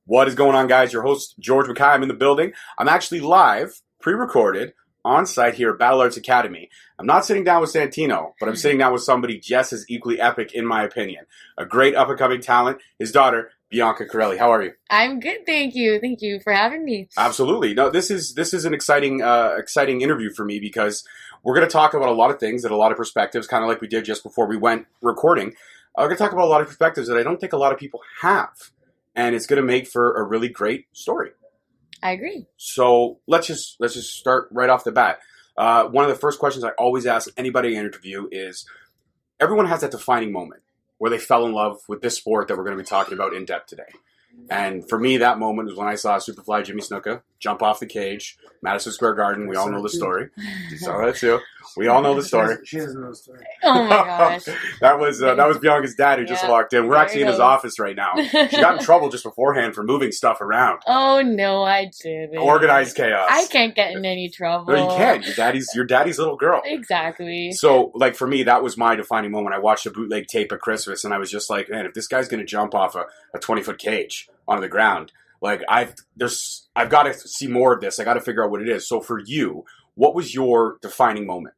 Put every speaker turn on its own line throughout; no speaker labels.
What is going on, guys? Your host, George McKay. I'm in the building. I'm actually live, pre-recorded, on site here at Battle Arts Academy. I'm not sitting down with Santino, but I'm sitting down with somebody just as equally epic, in my opinion. A great up-and-coming talent, his daughter, Bianca Carelli. How are you?
I'm good, thank you. Thank you for having me.
Absolutely. No, this is an exciting interview for me because we're going to talk about a lot of things and a lot of perspectives, kind of like we did just before we went recording. We're going to talk about a lot of perspectives that I don't think a lot of people have. And it's going to make for a really great story.
I agree.
So let's just start right off the bat. One of the first questions I always ask anybody I interview is, everyone has that defining moment where they fell in love with this sport that we're going to be talking about in depth today. And for me, that moment was when I saw Superfly Jimmy Snuka jump off the cage, Madison Square Garden. We all know the story. You saw that too. We all know the story.
She doesn't know the story.
Oh my gosh.
That was Bianca's dad who just walked in. We're actually in his office right now. She got in trouble just beforehand for moving stuff around.
Oh no, I didn't.
Organized chaos.
I can't get in any trouble.
No, you can't. Your daddy's little girl.
Exactly.
So, like, for me, that was my defining moment. I watched a bootleg tape at Christmas, and I was just like, man, if this guy's going to jump off a 20-foot cage onto the ground, like, I've got to see more of this. I got to figure out what it is. So, for you, what was your defining moment?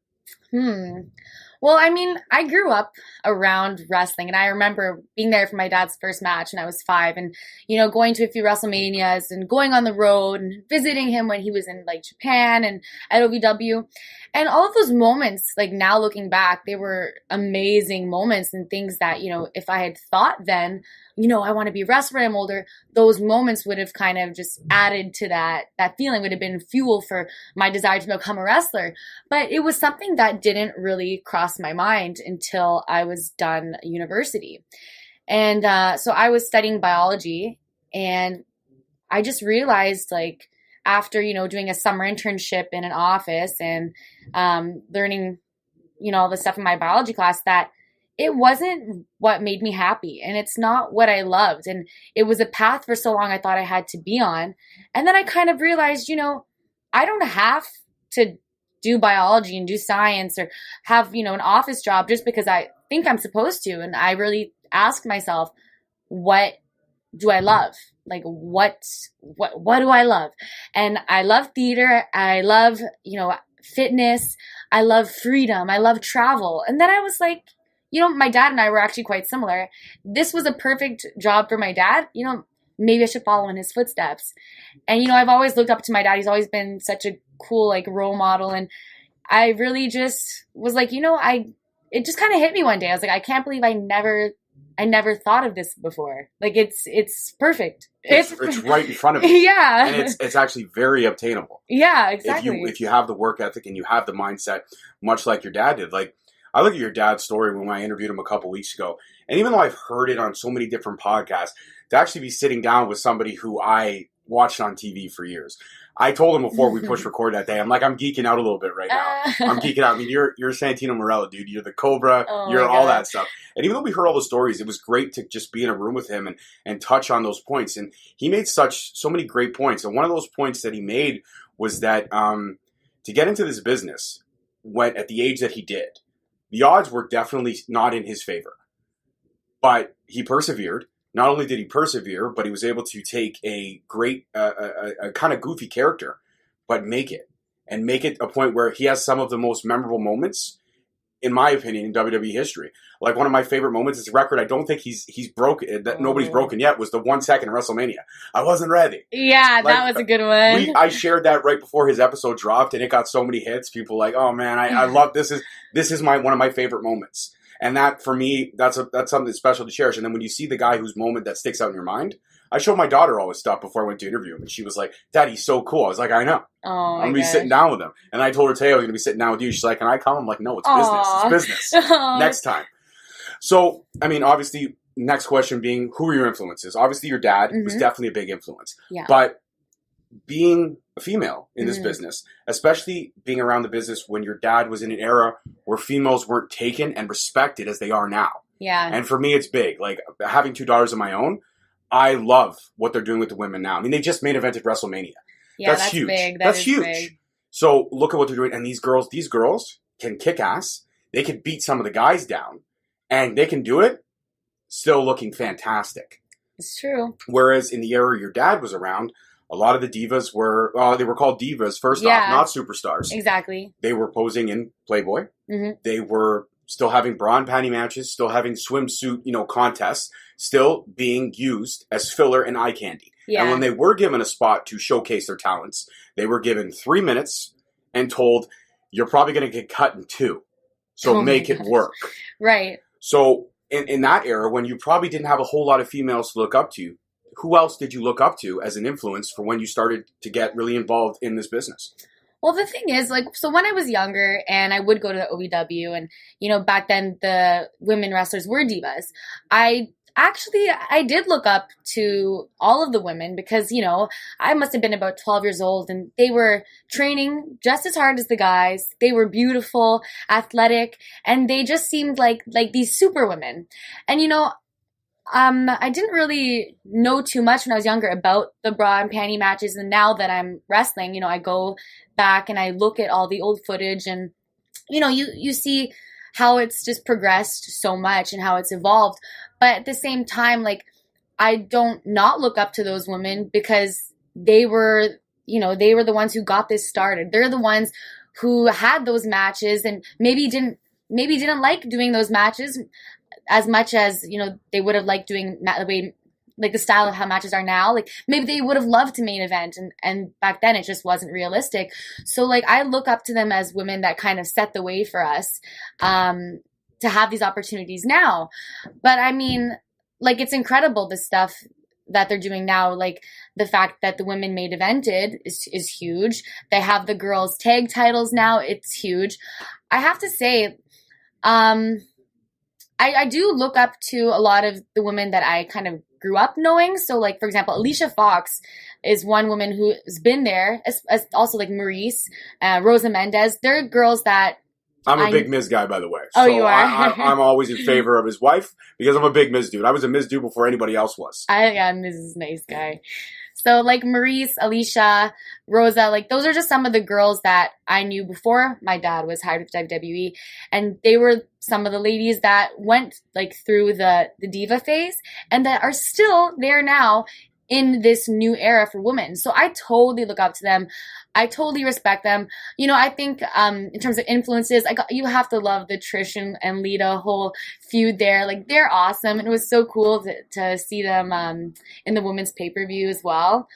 Well, I mean, I grew up around wrestling, and I remember being there for my dad's first match when I was 5, and, you know, going to a few WrestleManias and going on the road and visiting him when he was in, like, Japan and at OVW. And all of those moments, like, now looking back, they were amazing moments and things that, you know, if I had thought then, you know, I want to be a wrestler when I'm older, those moments would have kind of just added to that feeling, would have been fuel for my desire to become a wrestler. But it was something that didn't really cross my mind until I was done university. And so I was studying biology, and I just realized, like, after, you know, doing a summer internship in an office and learning, you know, all the stuff in my biology class, that it wasn't what made me happy, and it's not what I loved. And it was a path for so long I thought I had to be on. And then I kind of realized, you know, I don't have to do biology and do science or have, you know, an office job just because I think I'm supposed to. And I really asked myself, what do I love? Like, what do I love? And I love theater. I love, you know, fitness. I love freedom. I love travel. And then I was like, you know, my dad and I were actually quite similar. This was a perfect job for my dad. You know, maybe I should follow in his footsteps. And, you know, I've always looked up to my dad. He's always been such a cool, like, role model. And I really just was like, you know, it just kind of hit me one day. I was like, I can't believe I never thought of this before. Like, it's perfect.
It's right in front of you.
Yeah.
And it's actually very obtainable.
Yeah, exactly.
If you have the work ethic and you have the mindset, much like your dad did. Like, I look at your dad's story when I interviewed him a couple weeks ago, and even though I've heard it on so many different podcasts, to actually be sitting down with somebody who I watched on TV for years. I told him before we pushed record that day, I'm like, I'm geeking out a little bit right now. I'm geeking out. I mean, you're Santino Marella, dude. You're the Cobra. You're all that stuff. And even though we heard all the stories, it was great to just be in a room with him and touch on those points. And he made so many great points. And one of those points that he made was that to get into this business at the age that he did, the odds were definitely not in his favor. But he persevered. Not only did he persevere, but he was able to take a great, a kind of goofy character, but make it a point where he has some of the most memorable moments, in my opinion, in WWE history. Like, one of my favorite moments is a record I don't think he's broken, that nobody's broken yet, was the 1 second in WrestleMania. I wasn't ready.
Yeah, that was a good one.
I shared that right before his episode dropped, and it got so many hits. People were like, oh man, I love this. This is one of my favorite moments. And that, for me, that's something special to cherish. And then when you see the guy whose moment that sticks out in your mind, I showed my daughter all this stuff before I went to interview him. And she was like, Dad, he's so cool. I was like, I know.
Oh,
I'm going to be sitting down with him. And I told her, Tay, I was going to be sitting down with you. She's like, can I come? I'm like, no, it's business. It's business. Next time. So, I mean, obviously, next question being, who are your influences? Obviously, your dad was definitely a big influence.
Yeah.
But being a female in this business, especially being around the business when your dad was in an era where females weren't taken and respected as they are now.
Yeah.
And for me, it's big. Like, having 2 daughters of my own, I love what they're doing with the women now. I mean, they just main evented WrestleMania.
Yeah,
that's huge.
Big.
That's huge.
Big.
So look at what they're doing. And these girls can kick ass. They can beat some of the guys down. And they can do it still looking fantastic.
It's true.
Whereas in the era your dad was around, a lot of the divas were, they were called divas, first off, not superstars.
Exactly.
They were posing in Playboy.
Mm-hmm.
They were still having bra and panty matches, still having swimsuit, contests, still being used as filler and eye candy.
Yeah.
And when they were given a spot to showcase their talents, they were given 3 minutes and told, you're probably going to get cut in 2. So make it work.
Right.
So in that era, when you probably didn't have a whole lot of females to look up to, who else did you look up to as an influence for when you started to get really involved in this business?
Well, the thing is, so when I was younger and I would go to the OVW and, back then the women wrestlers were divas, I did look up to all of the women because, I must have been about 12 years old and they were training just as hard as the guys. They were beautiful, athletic, and they just seemed like these super women. And, I didn't really know too much when I was younger about the bra and panty matches. And now that I'm wrestling, I go back and I look at all the old footage and, you see how it's just progressed so much and how it's evolved. But at the same time, I don't not look up to those women because they were the ones who got this started. They're the ones who had those matches and maybe didn't like doing those matches as much as, they would have liked doing the way, the style of how matches are now. Maybe they would have loved to main event and back then it just wasn't realistic. So I look up to them as women that kind of set the way for us to have these opportunities now. But I mean, it's incredible the stuff that they're doing now. The fact that the women main evented is huge. They have the girls tag titles now. It's huge. I have to say, I do look up to a lot of the women that I kind of grew up knowing. So, for example, Alicia Fox is one woman who's been there, as also Maurice, Rosa Mendez. They're girls that
I'm a big Miz guy, by the way.
Oh,
so
you are?
I'm always in favor of his wife because I'm a big Miz dude. I was a Miz dude before anybody else was.
Miz is a nice guy. So, Maurice, Alicia, Rosa, those are just some of the girls that I knew before my dad was hired with WWE. And they were some of the ladies that went, through the diva phase and that are still there now in this new era for women. So I totally look up to them. I totally respect them. I think in terms of influences, you have to love the Trish and Lita whole feud there. They're awesome. And it was so cool to see them in the women's pay-per-view as well.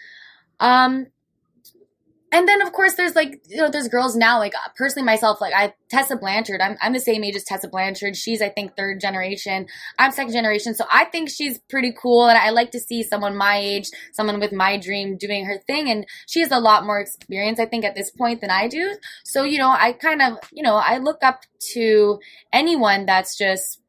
And then, of course, there's, there's girls now, personally myself, Tessa Blanchard, I'm the same age as Tessa Blanchard. She's, I think, 3rd generation. I'm 2nd generation. So I think she's pretty cool. And I like to see someone my age, someone with my dream doing her thing. And she has a lot more experience, I think, at this point than I do. So, I kind of, I look up to anyone that's just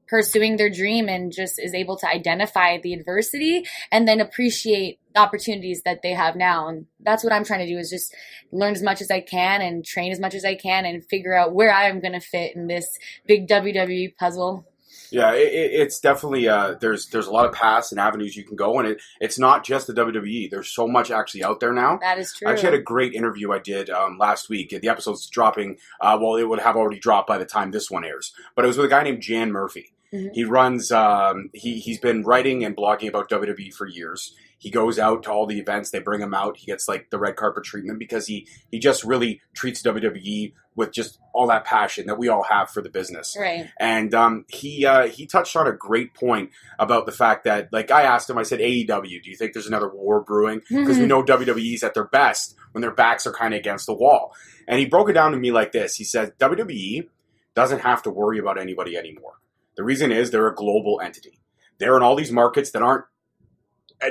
pursuing their dream and just is able to identify the adversity and then appreciate the opportunities that they have now. And that's what I'm trying to do, is just learn as much as I can and train as much as I can and figure out where I am going to fit in this big WWE puzzle.
Yeah, it's definitely, there's a lot of paths and avenues you can go, and it's not just the WWE. There's so much actually out there now.
That is true.
I actually had a great interview I did last week. The episode's dropping, it would have already dropped by the time this one airs. But it was with a guy named Jan Murphy. Mm-hmm. He runs, he's been writing and blogging about WWE for years. He goes out to all the events. They bring him out. He gets the red carpet treatment because he just really treats WWE with just all that passion that we all have for the business.
Right.
And he touched on a great point about the fact that, I asked him, I said, AEW, do you think there's another war brewing? Because we know WWE's at their best when their backs are kind of against the wall. And he broke it down to me like this. He said, WWE doesn't have to worry about anybody anymore. The reason is they're a global entity. They're in all these markets that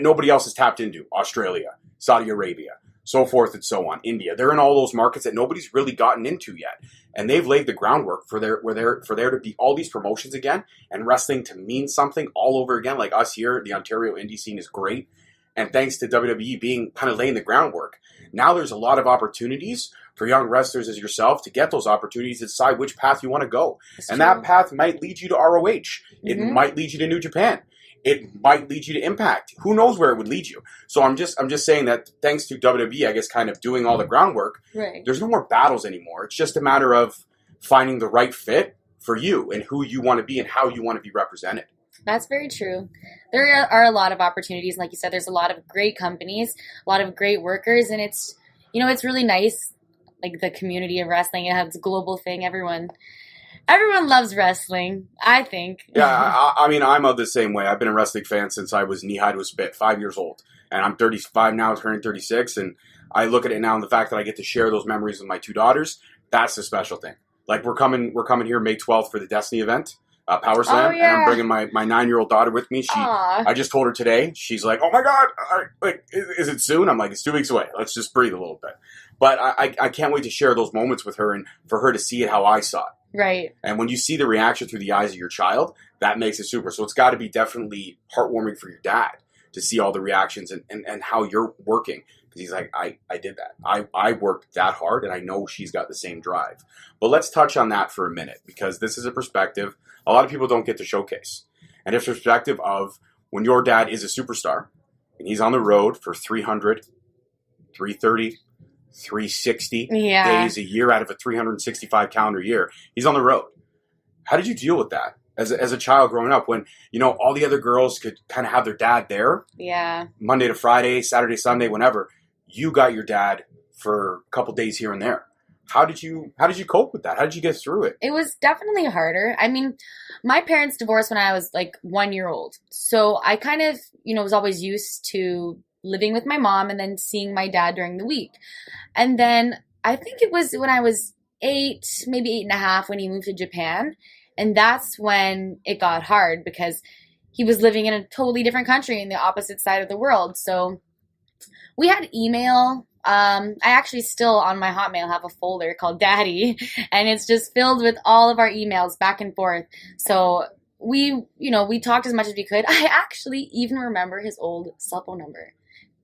nobody else has tapped into. Australia, Saudi Arabia, so forth and so on. India. They're in all those markets that nobody's really gotten into yet. And they've laid the groundwork for there to be all these promotions again and wrestling to mean something all over again. Like us here, the Ontario indie scene is great. And thanks to WWE being kind of laying the groundwork, now there's a lot of opportunities for young wrestlers as yourself to get those opportunities to decide which path you want to go.
That's
and
true.
That path might lead you to ROH. It
Mm-hmm.
might lead you to New Japan. It might lead you to Impact. Who knows where it would lead you? So I'm just saying that thanks to WWE, I guess, kind of doing all the groundwork,
Right.
There's no more battles anymore. It's just a matter of finding the right fit for you and who you want to be and how you want to be represented.
That's very true. There are a lot of opportunities. Like you said, there's a lot of great companies, a lot of great workers, and it's really nice. Like the community of wrestling, it's a global thing. Everyone loves wrestling, I think.
Yeah, I mean, I'm of the same way. I've been a wrestling fan since I was knee-high to a spit, 5 years old. And I'm 35 now, turning 36. And I look at it now and the fact that I get to share those memories with my two daughters, that's the special thing. Like, we're coming here May 12th for the Destiny event, Power Slam.
Oh,
And
yeah.
I'm bringing my 9-year-old daughter with me.
Aw.
I just told her today, she's like, oh my God, like, is it soon? I'm like, it's 2 weeks away. Let's just breathe a little bit. But I can't wait to share those moments with her and for her to see it how I saw it.
Right.
And when you see the reaction through the eyes of your child, that makes it super. So it's got to be definitely heartwarming for your dad to see all the reactions and how you're working. Because he's like, I did that. I worked that hard, and I know she's got the same drive. But let's touch on that for a minute, because this is a perspective a lot of people don't get to showcase. And it's a perspective of when your dad is a superstar, and he's on the road for 300, 330, 360
Yeah.
days a year out of a 365 calendar year. He's on the road. How did you deal with that as a child growing up when, all the other girls could kind of have their dad there
Yeah.
Monday to Friday, Saturday, Sunday, whenever? You got your dad for a couple days here and there. How did you cope with that? How did you get through it?
It was definitely harder. I mean, my parents divorced when I was like 1 year old. So I kind of, was always used to living with my mom and then seeing my dad during the week. And then I think it was when I was 8, maybe 8.5, when he moved to Japan. And that's when it got hard because he was living in a totally different country in the opposite side of the world. So we had email. I actually still on my Hotmail have a folder called Daddy, and it's just filled with all of our emails back and forth. So we talked as much as we could. I actually even remember his old cell phone number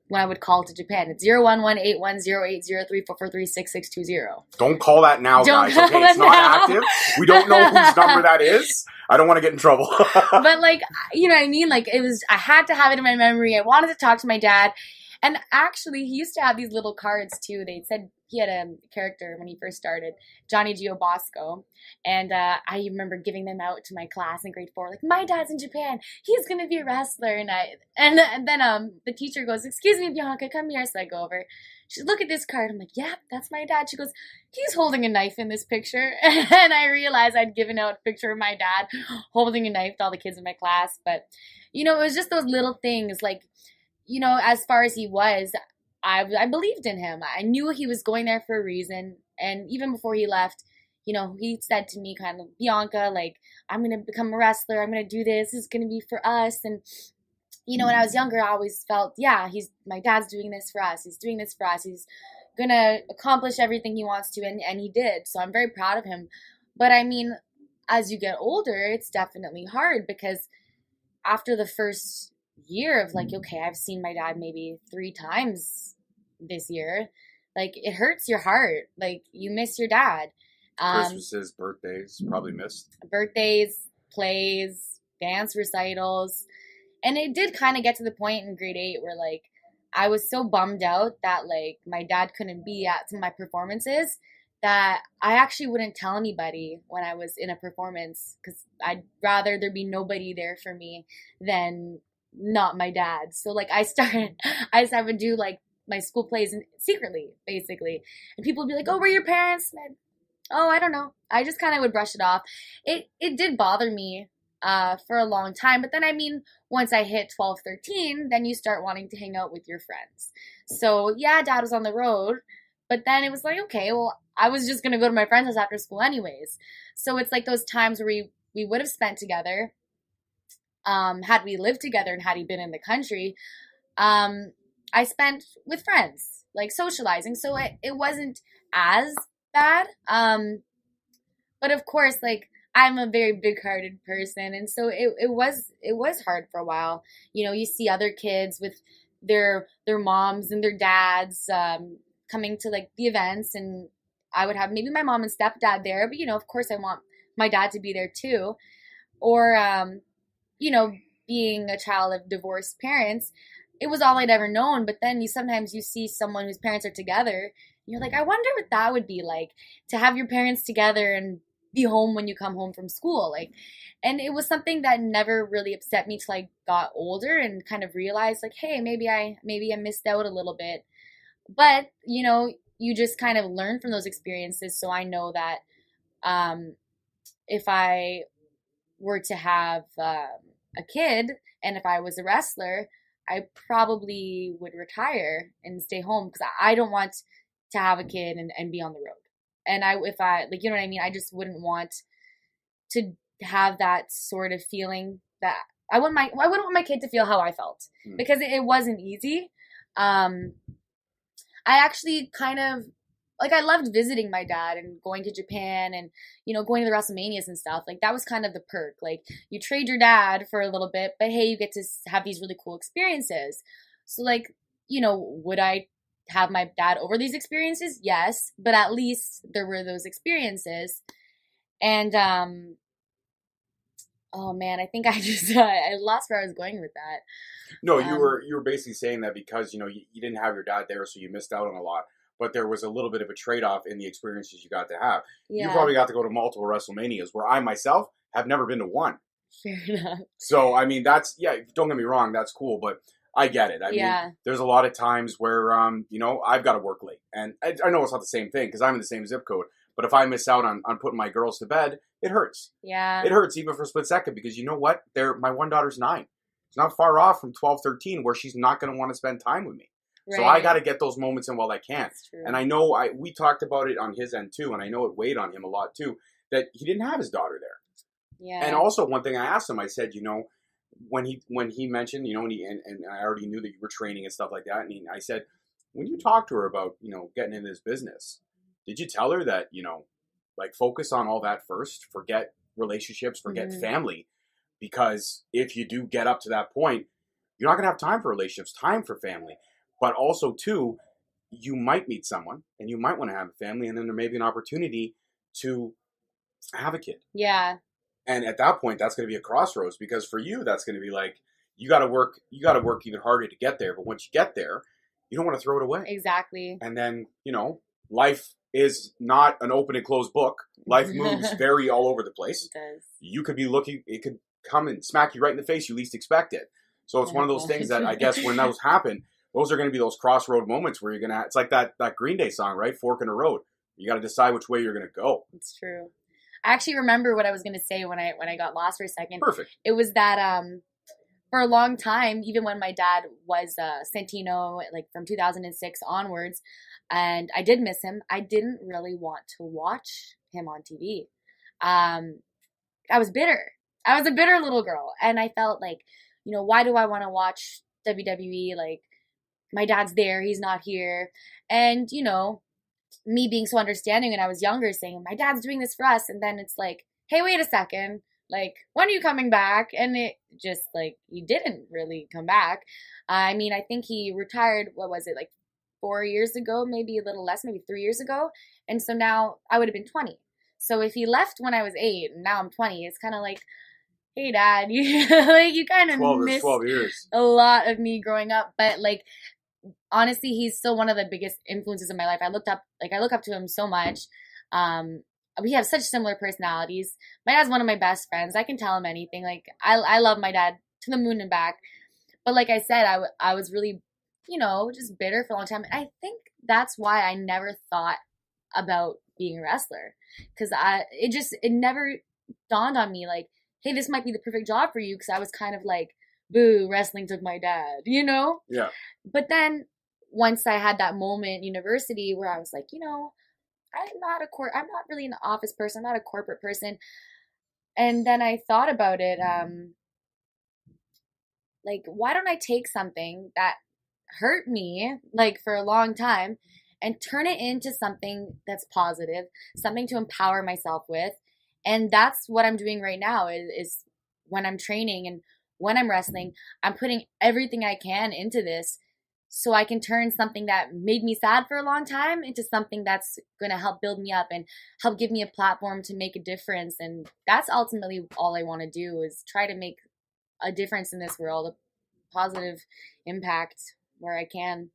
when I would call to Japan. It's 011-8108-3443-6620.
Don't call that now,
Don't
guys.
call
Okay,
it
it's not
now.
active. We don't know whose number that is. I don't want to get in trouble.
But like, you know what I mean? Like I had to have it in my memory. I wanted to talk to my dad. And actually, he used to have these little cards, too. They said he had a character when he first started, Johnny Gio Bosco. And I remember giving them out to my class in grade 4. Like, my dad's in Japan. He's going to be a wrestler. And then the teacher goes, excuse me, Bianca, come here. So I go over. She look at this card. I'm like, yeah, that's my dad. She goes, he's holding a knife in this picture. And I realized I'd given out a picture of my dad holding a knife to all the kids in my class. But, it was just those little things like, as far as he was, I believed in him. I knew he was going there for a reason. And even before he left, he said to me kind of, Bianca, like, I'm going to become a wrestler. I'm going to do this. This is going to be for us. And, when I was younger, I always felt, yeah, my dad's doing this for us. He's doing this for us. He's going to accomplish everything he wants to. And he did. So I'm very proud of him. But I mean, as you get older, it's definitely hard because after the first year of like, okay, I've seen my dad maybe 3 times this year. Like, it hurts your heart. Like, you miss your dad.
Christmases, birthdays, probably missed.
Birthdays, plays, dance recitals. And it did kind of get to the point in grade 8 where, like, I was so bummed out that, like, my dad couldn't be at some of my performances that I actually wouldn't tell anybody when I was in a performance because I'd rather there be nobody there for me than not my dad. So like I would do like my school plays secretly, basically. And people would be like, oh, were your parents? And I don't know. I just kind of would brush it off. It did bother me for a long time. But then, I mean, once I hit 12, 13, then you start wanting to hang out with your friends. So yeah, dad was on the road. But then it was like, okay, well, I was just going to go to my friend's house after school anyways. So it's like those times where we would have spent together. Had we lived together and had he been in the country, I spent with friends, like socializing. So it wasn't as bad. But of course, like I'm a very big-hearted person. And so it was hard for a while. You see other kids with their moms and their dads coming to like the events, and I would have maybe my mom and stepdad there. But, of course I want my dad to be there too. Or, being a child of divorced parents, it was all I'd ever known. But then sometimes you see someone whose parents are together, and you're like, I wonder what that would be like to have your parents together and be home when you come home from school. Like, and it was something that never really upset me till I got older and kind of realized like, hey, maybe I missed out a little bit. But, you just kind of learn from those experiences. So I know that if I were to have a kid and if I was a wrestler, I probably would retire and stay home because I don't want to have a kid and be on the road. And if I, like, you know what I mean? I just wouldn't want to have that sort of feeling that I wouldn't want my kid to feel how I felt because it wasn't easy. I actually kind of, like, I loved visiting my dad and going to Japan and, going to the WrestleManias and stuff. Like, that was kind of the perk. Like, you trade your dad for a little bit, but hey, you get to have these really cool experiences. So, like, would I have my dad over these experiences? Yes, but at least there were those experiences. And, oh man, I think I just, I lost where I was going with that.
No, you were basically saying that because, you didn't have your dad there, so you missed out on a lot. But there was a little bit of a trade-off in the experiences you got to have. Yeah. You probably got to go to multiple WrestleManias, where I myself have never been to one.
Fair enough.
So, I mean, don't get me wrong, that's cool, but I get it. I mean, there's a lot of times where, I've got to work late. And I know it's not the same thing, because I'm in the same zip code. But if I miss out on putting my girls to bed, it hurts.
Yeah.
It hurts even for a split second, because you know what? My one daughter's 9. It's not far off from 12, 13, where she's not going to want to spend time with me. Right. So I got to get those moments in while I can. And I know we talked about it on his end too, and I know it weighed on him a lot too, that he didn't have his daughter there.
Yeah.
And also one thing I asked him, I said, when he mentioned, and I already knew that you were training and stuff like that, and I said, when you talked to her about, getting in this business, did you tell her that, like focus on all that first, forget relationships, forget family, because if you do get up to that point, you're not going to have time for relationships, time for family. But also, too, you might meet someone and you might want to have a family, and then there may be an opportunity to have a kid.
Yeah.
And at that point, that's going to be a crossroads, because for you, that's going to be like, you got to work even harder to get there. But once you get there, you don't want to throw it away.
Exactly.
And then, life is not an open and closed book. Life moves very all over the place.
It does.
You could be looking, it could come and smack you right in the face. You least expect it. So it's one of those things that I guess when those happen, those are going to be those crossroad moments where you're going to, it's like that Green Day song, right? Fork in the road. You got to decide which way you're going to go.
It's true. I actually remember what I was going to say when I got lost for a second.
Perfect.
It was that for a long time, even when my dad was Santino, like from 2006 onwards, and I did miss him, I didn't really want to watch him on TV. I was bitter. I was a bitter little girl, and I felt like, why do I want to watch WWE? Like, my dad's there, he's not here. And, me being so understanding when I was younger, saying, my dad's doing this for us. And then it's like, hey, wait a second. Like, when are you coming back? And it just, like, he didn't really come back. I mean, I think he retired, what was it, like 4 years ago, maybe a little less, maybe 3 years ago. And so now I would have been 20. So if he left when I was 8 and now I'm 20, it's kind of like, hey, Dad, you kind of missed
12 years.
A lot of me growing up. But, like, honestly, he's still one of the biggest influences in my life. I look up to him so much. We have such similar personalities. My dad's one of my best friends. I can tell him anything. Like, I love my dad to the moon and back. But like I said, I was really, just bitter for a long time. And I think that's why I never thought about being a wrestler. Because it never dawned on me, like, hey, this might be the perfect job for you. Because I was kind of like, boo, wrestling took my dad,
Yeah.
But then once I had that moment in university where I was like, I'm not really an office person. I'm not a corporate person. And then I thought about it, like, why don't I take something that hurt me, like, for a long time and turn it into something that's positive, something to empower myself with. And that's what I'm doing right now is when I'm training and when I'm wrestling, I'm putting everything I can into this so I can turn something that made me sad for a long time into something that's going to help build me up and help give me a platform to make a difference. And that's ultimately all I want to do, is try to make a difference in this world, a positive impact where I can.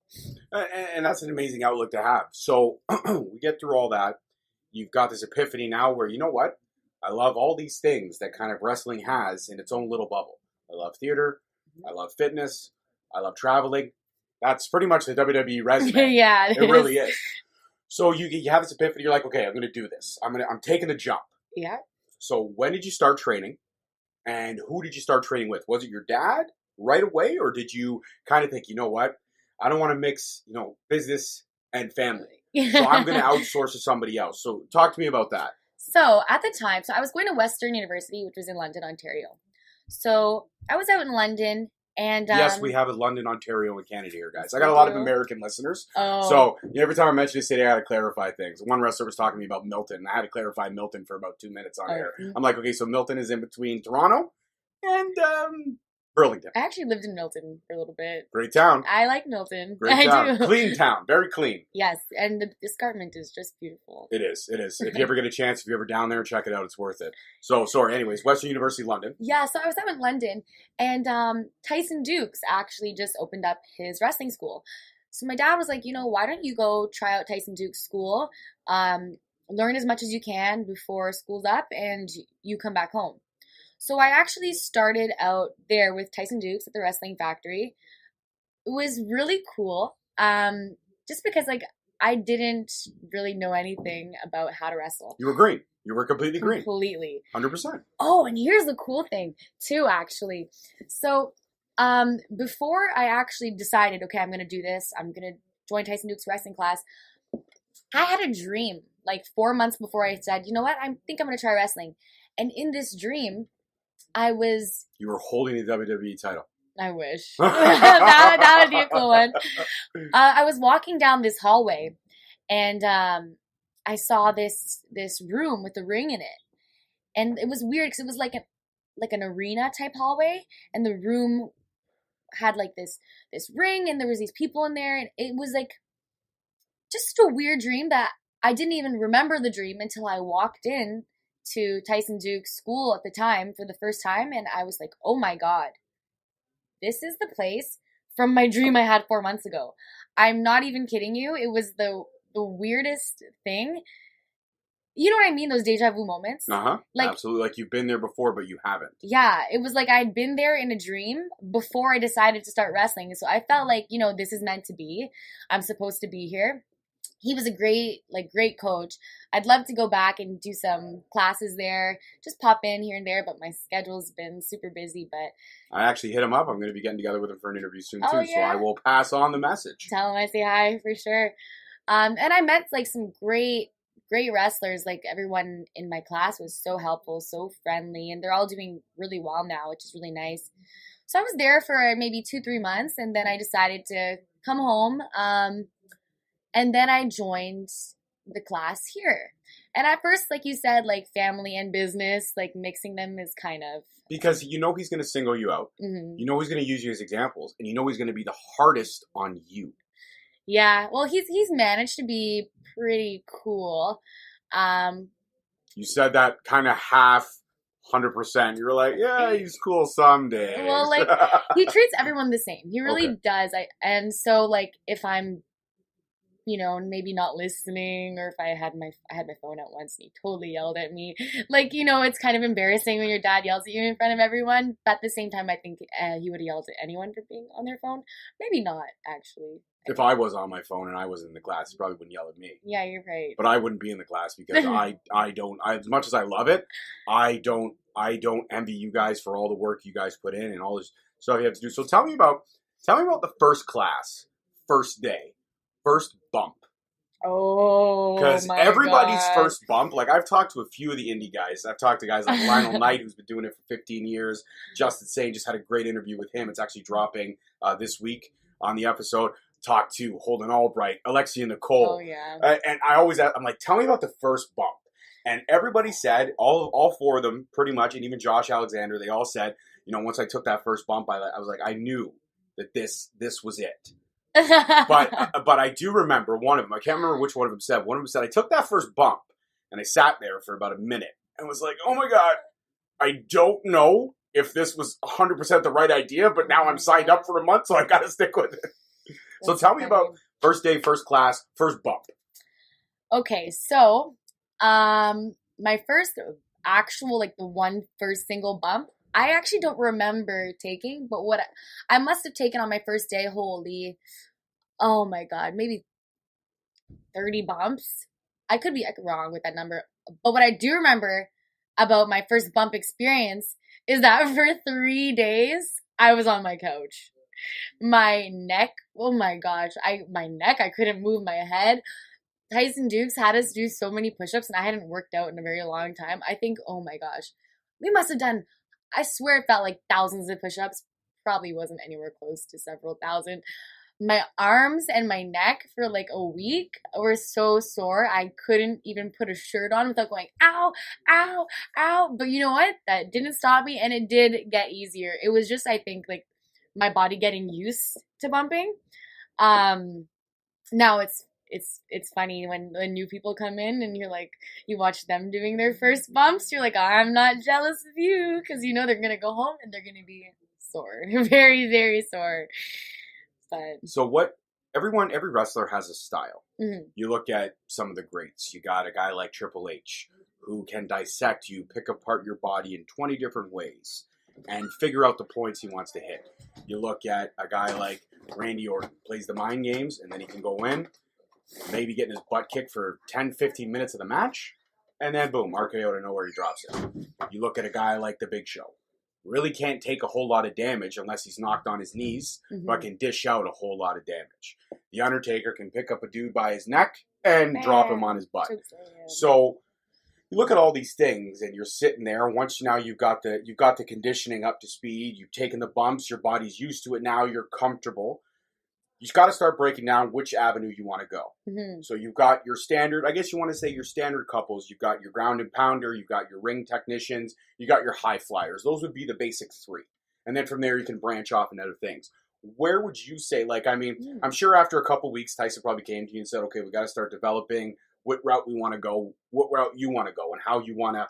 And that's an amazing outlook to have. So we get through all that. You've got this epiphany now where, you know what? I love all these things that kind of wrestling has in its own little bubble. I love theater. I love fitness. I love traveling. That's pretty much the WWE resume.
Yeah,
it really is. So you have this epiphany. You're like, okay, I'm going to do this. I'm taking the jump.
Yeah.
So when did you start training? And who did you start training with? Was it your dad right away? Or did you kind of think, you know what? I don't want to mix, business and family. So I'm going to outsource to somebody else. So talk to me about that.
So at the time, I was going to Western University, which was in London, Ontario. So I was out in London. And
yes, we have a London, Ontario, and Canada here, guys. I got a lot of American listeners.
Oh.
So every time I mention a city, I got to clarify things. One wrestler was talking to me about Milton, and I had to clarify Milton for about 2 minutes on air. I'm like, okay, so Milton is in between Toronto and Burlington.
I actually lived in Milton for a little bit.
Great town.
I like Milton.
Great town.
I do.
Clean town. Very clean.
Yes, and the escarpment is just beautiful.
It is. It is. If you ever get a chance, if you're ever down there, check it out. It's worth it. So, sorry. Anyways, Western University, London.
Yeah, so I was out in London, and Tyson Dukes actually just opened up his wrestling school. So my dad was like, why don't you go try out Tyson Dukes' school, learn as much as you can before school's up, and you come back home. So I actually started out there with Tyson Dukes at the Wrestling Factory. It was really cool, just because I didn't really know anything about how to wrestle.
You were green. You were completely green.
Completely.
100%.
Oh, and here's the cool thing, too, actually. So before I actually decided, okay, I'm going to do this, I'm going to join Tyson Dukes' wrestling class, I had a dream, 4 months before I said, you know what, I think I'm going to try wrestling. And in this dream, You were holding the WWE title. I wish. that would be a cool one. I was walking down this hallway, and I saw this room with a ring in it. And it was weird because it was like an arena type hallway, and the room had this ring, and there was these people in there, and it was just a weird dream that I didn't even remember the dream until I walked in to Tyson Dukes' school at the time for the first time, and I was like, oh my god, this is the place from my dream I had 4 months ago. I'm not even kidding you. It was the weirdest thing. You know what I mean? Those deja vu moments.
Absolutely. You've been there before, but you haven't.
Yeah, it was I'd been there in a dream before I decided to start wrestling. So I felt this is meant to be. I'm supposed to be here. He was a great coach. I'd love to go back and do some classes there, just pop in here and there, but my schedule's been super busy. But
I actually hit him up. I'm going to be getting together with him for an interview soon, too.
Yeah?
So I will pass on the message.
Tell him I say hi for sure. And I met some great wrestlers. Everyone in my class was so helpful, so friendly, and they're all doing really well now, which is really nice. So I was there for maybe 2-3 months, and then I decided to come home. And then I joined the class here. And at first, like you said, family and business, mixing them is kind of...
Because he's going to single you out. Mm-hmm. He's going to use you as examples. And he's going to be the hardest on you.
Yeah. Well, he's managed to be pretty cool.
You said that kind of half 100%. You were like, yeah, he's cool someday.
Well, he treats everyone the same. He really does. And so, if I'm... maybe not listening, or if I had my phone out once and he totally yelled at me. It's kind of embarrassing when your dad yells at you in front of everyone. But at the same time, I think he would have yelled at anyone for being on their phone. Maybe not, actually.
If I was on my phone and I was in the class, he probably wouldn't yell at me.
Yeah, you're right.
But I wouldn't be in the class because I don't, as much as I love it, I don't envy you guys for all the work you guys put in and all this stuff you have to do. So tell me about the first class, first day. First bump.
Oh,
because everybody's first bump, I've talked to a few of the indie guys. I've talked to guys like Lionel Knight, who's been doing it for 15 years. Justin Sane, just had a great interview with him. It's actually dropping this week on the episode. Talked to Holden Albright, Alexia Nicole.
Oh, yeah.
And I'm like, tell me about the first bump. And everybody said, all four of them, pretty much, and even Josh Alexander, they all said, once I took that first bump, I was like, I knew that this was it. but I do remember one of them. I can't remember which one of them said. One of them said, I took that first bump and I sat there for about a minute and was like, oh my God, I don't know if this was 100% the right idea, but now I'm signed up for a month, so I got to stick with it. So tell me about first day, first class, first bump.
Okay, so my first actual, like the one first single bump, I actually don't remember taking, but what I must have taken on my first day, holy, oh my God, maybe 30 bumps. I could be wrong with that number. But what I do remember about my first bump experience is that for 3 days, I was on my couch. My neck, oh my gosh, I couldn't move my head. Tyson Dukes had us do so many push-ups, and I hadn't worked out in a very long time. I think, oh my gosh, we must have done, I swear it felt like thousands of push-ups. Probably wasn't anywhere close to several thousand. My arms and my neck for like a week were so sore. I couldn't even put a shirt on without going, ow, ow, ow. But you know what? That didn't stop me, and it did get easier. It was just, I think, like my body getting used to bumping. Now it's funny when new people come in and you're like, you watch them doing their first bumps. You're like, I'm not jealous of you, because you know they're gonna go home and they're gonna be sore, very, very sore. But
So every wrestler has a style.
mm-hmm.
You look at some of the greats. You got a guy like Triple H who can dissect you, pick apart your body in 20 different ways, and figure out the points he wants to hit. You look at a guy like Randy Orton, plays the mind games, and then he can go in, maybe getting his butt kicked for 10, 15 minutes of the match, and then boom, RKO out of nowhere, he drops it. You look at a guy like The Big Show. Really can't take a whole lot of damage unless he's knocked on his knees,
Mm-hmm.
but can dish out a whole lot of damage. The Undertaker can pick up a dude by his neck and drop him on his butt. So you look at all these things, and you're sitting there. Once now you've got the conditioning up to speed. You've taken the bumps. Your body's used to it now. You're comfortable. You just got to start breaking down which avenue you want to go.
Mm-hmm.
So you've got your standard, I guess you want to say your standard couples. You've got your ground and pounder. You've got your ring technicians. You got your high flyers. Those would be the basic three. And then from there, you can branch off into other things. Where would you say, I'm sure after a couple weeks, Tyson probably came to you and said, okay, we got to start developing what route we want to go, what route you want to go, and how you want to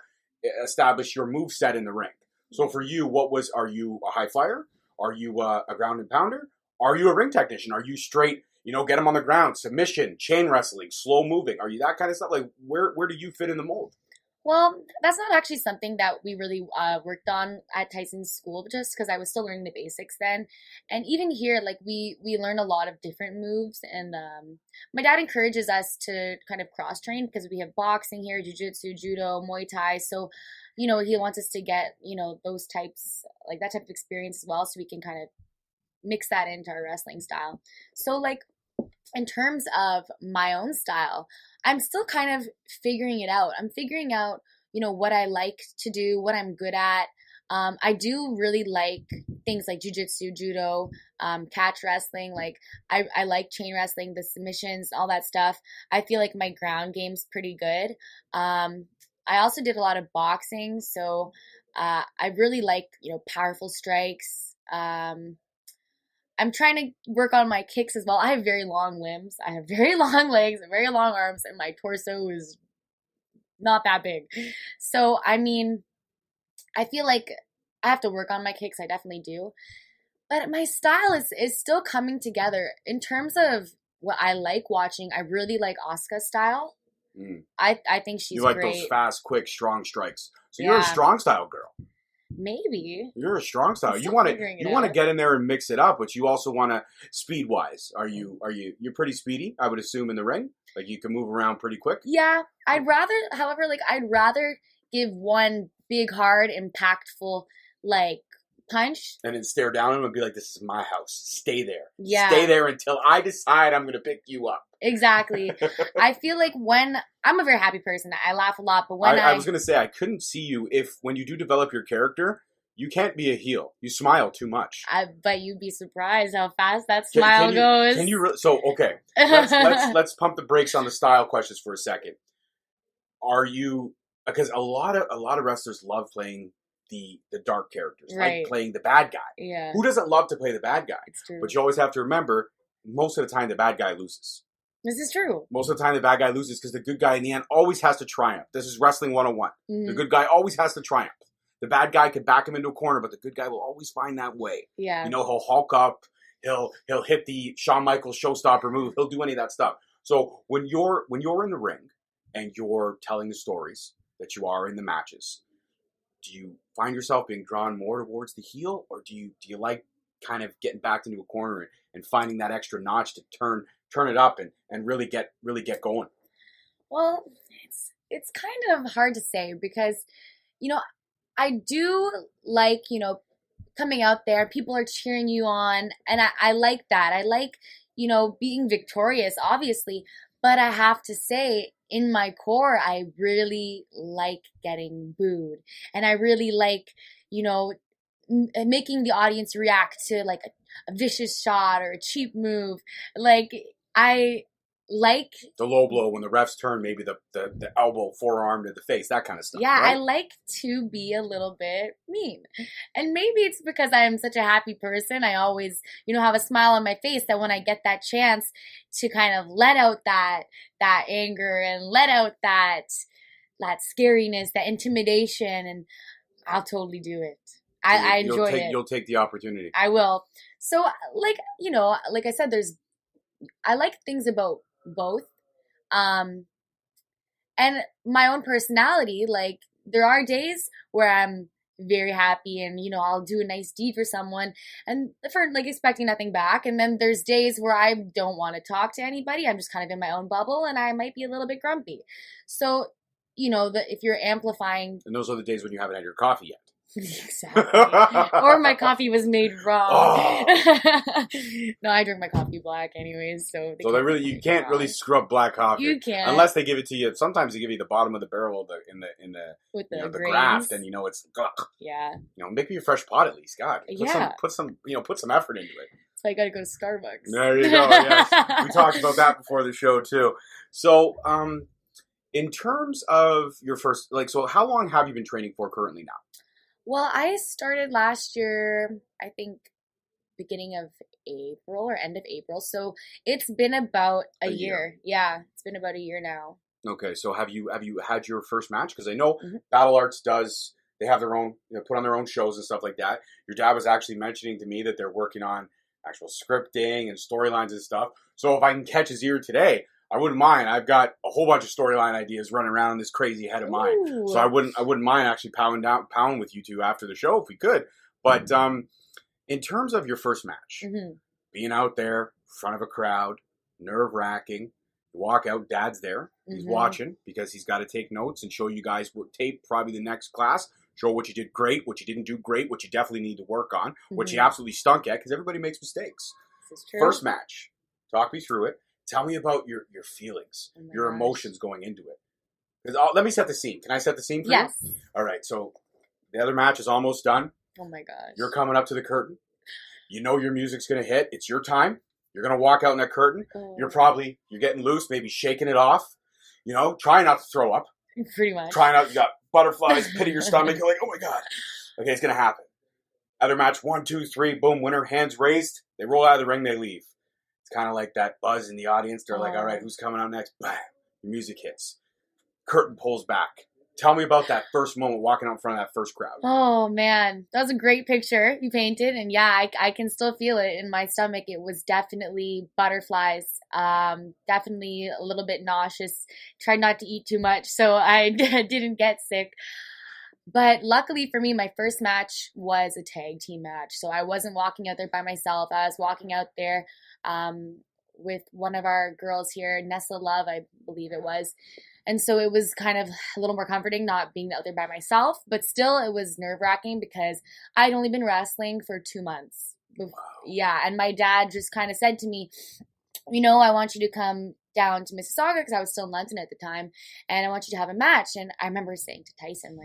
establish your move set in the ring. So for you, are you a high flyer? Are you a ground and pounder? Are you a ring technician? Are you straight, get them on the ground, submission, chain wrestling, slow moving? Are you that kind of stuff? Like, where do you fit in the mold?
Well, that's not actually something that we really worked on at Tyson's school, just because I was still learning the basics then. And even here, like, we learn a lot of different moves. And my dad encourages us to kind of cross-train, because we have boxing here, jiu-jitsu, judo, Muay Thai. So, he wants us to get, those types, like that type of experience as well, so we can kind of mix that into our wrestling style. So, like, in terms of my own style, I'm still kind of figuring it out. I'm figuring out, what I like to do, what I'm good at. I do really like things like jiu-jitsu, judo, catch wrestling. Like, I like chain wrestling, the submissions, all that stuff. I feel like my ground game's pretty good. I also did a lot of boxing, so I really like, powerful strikes. I'm trying to work on my kicks as well. I have very long limbs. I have very long legs and very long arms, and my torso is not that big. So, I feel like I have to work on my kicks. I definitely do. But my style is still coming together. In terms of what I like watching, I really like Asuka's style. I think she's great.
You like those fast, quick, strong strikes. So you're a strong style girl.
Maybe.
You're a strong style. You want to get in there and mix it up, but you also want to speed wise. You're pretty speedy, I would assume, in the ring? Like, you can move around pretty quick?
Yeah. I'd rather give one big, hard, impactful, like, punch.
And then stare down at him and be like, this is my house. Stay there.
Yeah.
Stay there until I decide I'm going to pick you up.
Exactly. I feel like when I'm a very happy person, I laugh a lot, but when
I was going to say, I couldn't see you when you do develop your character, you can't be a heel. You smile too much.
But you'd be surprised how fast that smile goes.
Okay. Let's pump the brakes on the style questions for a second. Because a lot of wrestlers love playing the dark characters,
right?
Like playing the bad guy.
Yeah.
Who doesn't love to play the bad guy?
It's true.
But you always have to remember, most of the time the bad guy loses.
This is true.
Most of the time the bad guy loses because the good guy in the end always has to triumph. This is wrestling 101.
Mm-hmm.
The good guy always has to triumph. The bad guy could back him into a corner, but the good guy will always find that way.
Yeah.
He'll hulk up. He'll hit the Shawn Michaels showstopper move. He'll do any of that stuff. So when you're in the ring and you're telling the stories, that you are in the matches, do you find yourself being drawn more towards the heel, or do you like kind of getting backed into a corner and finding that extra notch to turn it up and really get going?
Well, it's kind of hard to say because, you know, I do like, coming out there, people are cheering you on, and I like that. I like, being victorious, obviously, but I have to say, in my core, I really like getting booed, and I really like, making the audience react to like a vicious shot or a cheap move. Like, I like
the low blow when the refs turn, maybe the elbow, forearm to the face, that kind of stuff.
yeah,
right?
I like to be a little bit mean. And maybe it's because I'm such a happy person. I always, have a smile on my face that when I get that chance to kind of let out that anger and let out that scariness, that intimidation, and I'll totally do it. I enjoy it.
You'll take the opportunity.
I will. So like, like I said, I like things about both. And my own personality, like there are days where I'm very happy and, I'll do a nice deed for someone and for like expecting nothing back. And then there's days where I don't want to talk to anybody. I'm just kind of in my own bubble and I might be a little bit grumpy. So, if you're amplifying.
And those are the days when you haven't had your coffee yet.
Exactly. Or my coffee was made wrong. Oh. No, I drink my coffee black anyways, so
they really you can't really scrub black coffee.
You can't
unless they give it to you. Sometimes they give you the bottom of the barrel in the
with the
graft, and it's
yeah.
Make me a fresh pot at least. God, put some effort into it.
So I got to go to Starbucks.
There you go. Yes, we talked about that before the show too. So, in terms of your first, so how long have you been training for currently now?
Well, I started last year, I think beginning of April or end of April. So it's been about a year. Yeah, it's been about a year now.
Okay, so have you had your first match? Because I know Battle Arts they have their own, put on their own shows and stuff like that. Your dad was actually mentioning to me that they're working on actual scripting and storylines and stuff. So if I can catch his ear today, I wouldn't mind. I've got a whole bunch of storyline ideas running around in this crazy head of mine. Ooh. So I wouldn't mind actually pounding with you two after the show if we could. But in terms of your first match, being out there in front of a crowd, nerve-wracking, you walk out, Dad's there. He's watching because he's got to take notes and show you guys what tape, probably the next class, show what you did great, what you didn't do great, what you definitely need to work on, what you absolutely stunk at, because everybody makes mistakes.
This is true.
First match, talk me through it. Tell me about your feelings, your emotions going into it. Let me set the scene. Can I set the scene for you?
Yes.
All right, so the other match is almost done.
Oh my gosh.
You're coming up to the curtain. You know your music's going to hit. It's your time. You're going to walk out in that curtain. Oh. You're getting loose, maybe shaking it off. Try not to throw up.
Pretty much.
Try not, you got butterflies, pit of your stomach. You're like, oh my God. Okay, it's going to happen. Other match, 1, 2, 3, boom, winner, hands raised. They roll out of the ring, they leave. It's kind of like that buzz in the audience. They're like, all right, who's coming out next? Bam. The music hits. Curtain pulls back. Tell me about that first moment walking out in front of that first crowd.
Oh, man. That was a great picture you painted. And yeah, I can still feel it in my stomach. It was definitely butterflies. Definitely a little bit nauseous. Tried not to eat too much, so I didn't get sick. But luckily for me, my first match was a tag team match. So I wasn't walking out there by myself. I was walking out there with one of our girls here, Nessa Love, I believe it was. And so it was kind of a little more comforting not being out there by myself. But still, it was nerve-wracking because I'd only been wrestling for 2 months. Wow. Yeah, and my dad just kind of said to me, I want you to come down to Mississauga because I was still in London at the time. And I want you to have a match. And I remember saying to Tyson,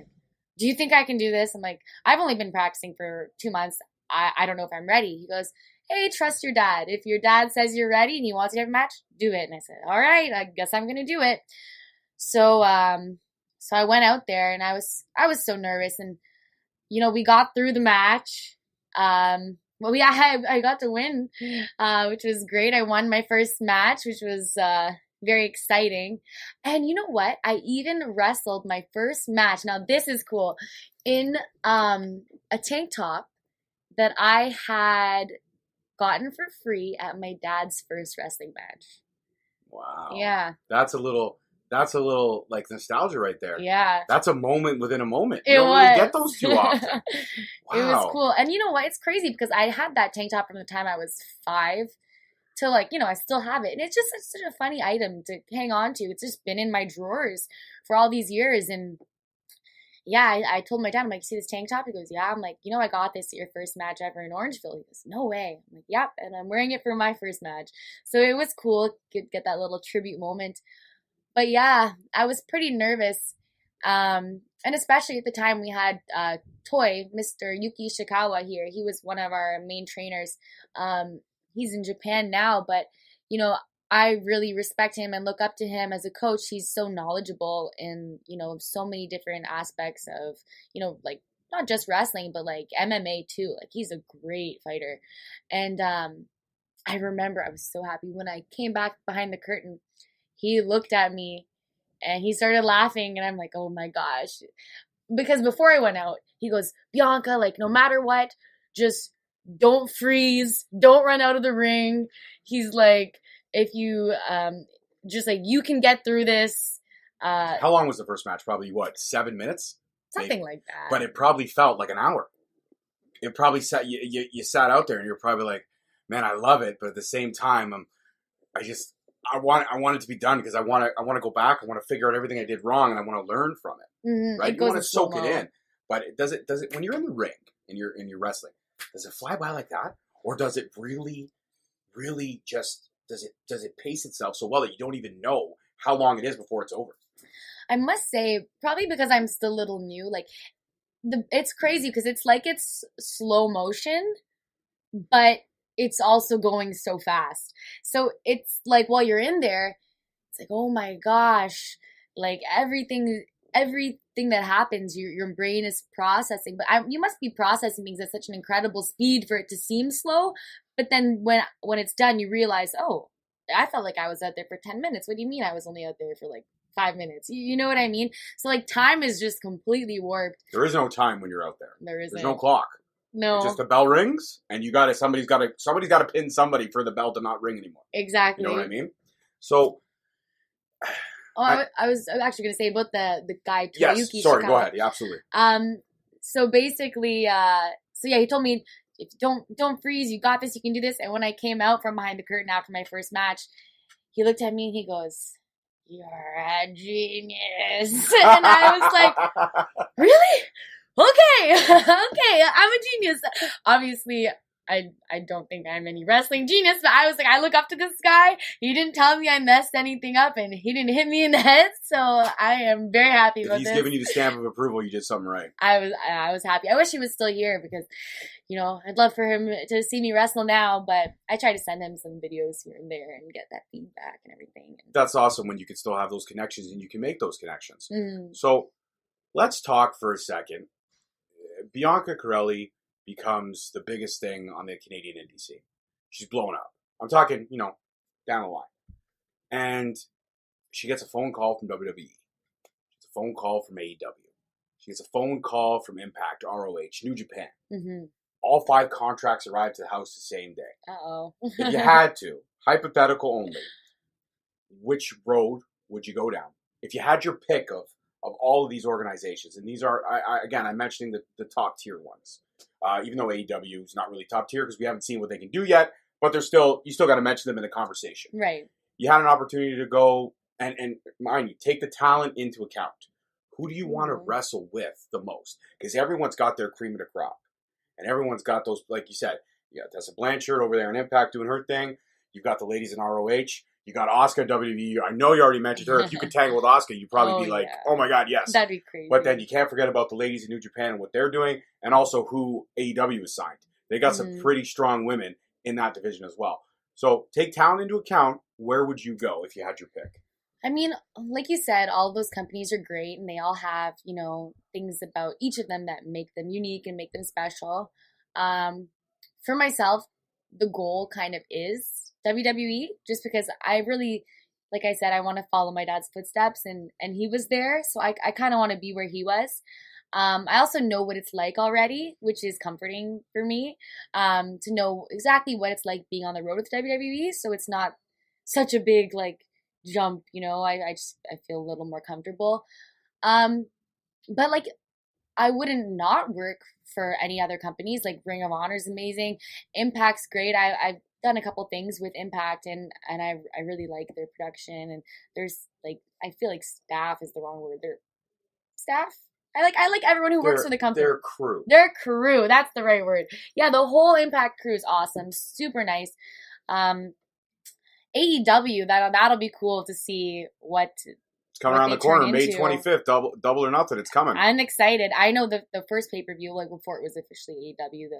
do you think I can do this? I'm like, I've only been practicing for 2 months. I don't know if I'm ready. He goes, hey, trust your dad. If your dad says you're ready and he wants to have a match, do it. And I said, all right, I guess I'm going to do it. So I went out there and I was so nervous. And, we got through the match. I got to win, which was great. I won my first match, which was very exciting. And you know what? I even wrestled my first match. Now this is cool. In a tank top that I had gotten for free at my dad's first wrestling match.
Wow.
Yeah.
That's a little That's a little like nostalgia right there.
Yeah.
That's a moment within a moment. You
It
don't
was.
really get those too often.
It was
Wow.
cool. And you know what? It's crazy because I had that tank top from the time I was 5 to like, I still have it. And it's just such a funny item to hang on to. It's just been in my drawers for all these years. And yeah, I told my dad, I'm like, see this tank top? He goes, yeah. I'm like, I got this at your first match ever in Orangeville. He goes, no way. I'm like, yep. And I'm wearing it for my first match. So it was cool to get that little tribute moment. But yeah, I was pretty nervous. And especially at the time we had Toy, Mr. Yuki Shikawa here. He was one of our main trainers. He's in Japan now, but, I really respect him and look up to him as a coach. He's so knowledgeable in, so many different aspects of, like not just wrestling, but like MMA too. Like he's a great fighter. And I remember I was so happy when I came back behind the curtain. He looked at me and he started laughing and I'm like, oh my gosh. Because before I went out, he goes, Bianca, like no matter what, just don't freeze. Don't run out of the ring. He's like, if you just like you can get through this.
How long was the first match? Probably 7 minutes?
Something
Maybe.
Like that.
But it probably felt like an hour. It probably sat you sat out there and you're probably like, man, I love it, but at the same time, I want it to be done because I want to go back. I want to figure out everything I did wrong and I want to learn from it.
Mm-hmm.
Right?
You
want to soak it in. But does it when you're in the ring and you're wrestling, does it fly by like that? Or does it really just does it pace itself so well that you don't even know how long it is before it's over?
I must say, probably because I'm still a little new, like it's crazy because it's like it's slow motion, but it's also going so fast. So it's like while you're in there, it's like, oh my gosh, like everything that happens, your brain is processing. But you must be processing things at such an incredible speed for it to seem slow. But then when it's done, you realize, oh, I felt like I was out there for 10 minutes. What do you mean I was only out there for like 5 minutes? You know what I mean? So like time is just completely warped.
There is no time when you're out there.
There isn't.
There's no clock.
No.
It's just the bell rings and somebody's got to pin somebody for the bell to not ring anymore.
Exactly.
You know what I mean? So
I was actually going to say about the guy Toyuki
yes, sorry,
Shikawa.
Go ahead. Yeah, absolutely.
So basically, he told me, if don't freeze, you got this, you can do this. And when I came out from behind the curtain after my first match, he looked at me and he goes, "You're a genius." And I was like, "Really? Okay, okay, I'm a genius." Obviously, I don't think I'm any wrestling genius, but I was like, I look up to this guy. He didn't tell me I messed anything up, and he didn't hit me in the head. So I am very happy with this.
If he's giving you the stamp of approval, you did something right.
I was happy. I wish he was still here because, I'd love for him to see me wrestle now. But I try to send him some videos here and there and get that feedback and everything.
That's awesome when you can still have those connections and you can make those connections.
Mm.
So let's talk for a second. Bianca Carelli becomes the biggest thing on the Canadian indie scene. She's blown up. I'm talking, down the line. And she gets a phone call from WWE. She gets a phone call from AEW. She gets a phone call from Impact, ROH, New Japan.
Mm-hmm.
All 5 contracts arrived to the house the same day.
Uh-oh.
If you had to, hypothetical only, which road would you go down? If you had your pick of all of these organizations, and these are, I'm mentioning the top tier ones. Even though AEW is not really top tier because we haven't seen what they can do yet, but you still got to mention them in the conversation.
Right.
You had an opportunity to go and mind you, take the talent into account. Who do you want to wrestle with the most? Because everyone's got their cream of the crop. And everyone's got those, like you said, you got Tessa Blanchard over there in Impact doing her thing. You've got the ladies in ROH. You got Asuka in WWE. I know you already mentioned her. If you could tangle with Asuka, you'd probably be like, oh my God, yes.
That'd be crazy.
But then you can't forget about the ladies in New Japan and what they're doing, and also who AEW has signed. They got some pretty strong women in that division as well. So take talent into account. Where would you go if you had your pick?
I mean, like you said, all those companies are great, and they all have, things about each of them that make them unique and make them special. For myself, the goal kind of is WWE, just because I really, like I said, I want to follow my dad's footsteps, and he was there, so I kind of want to be where he was. I also know what it's like already, which is comforting for me, to know exactly what it's like being on the road with WWE, so it's not such a big, jump, I feel a little more comfortable. But like, I wouldn't not work for any other companies. Like Ring of Honor is amazing. Impact's great. I've done a couple things with Impact, and I really like their production. And there's like, I feel like staff is the wrong word. Their staff. I like everyone who works for the company.
Their crew.
Their crew. That's the right word. Yeah, the whole Impact crew is awesome. Super nice. AEW, that'll be cool to see what.
It's coming around the corner, May 25th, double or nothing. It's coming.
I'm excited. I know the first pay-per-view, like before it was officially AEW,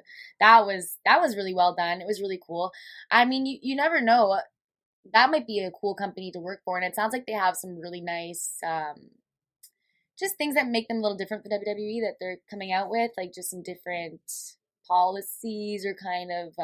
that was really well done. It was really cool. I mean, you never know. That might be a cool company to work for, and it sounds like they have some really nice, just things that make them a little different from WWE that they're coming out with, like just some different policies or kind of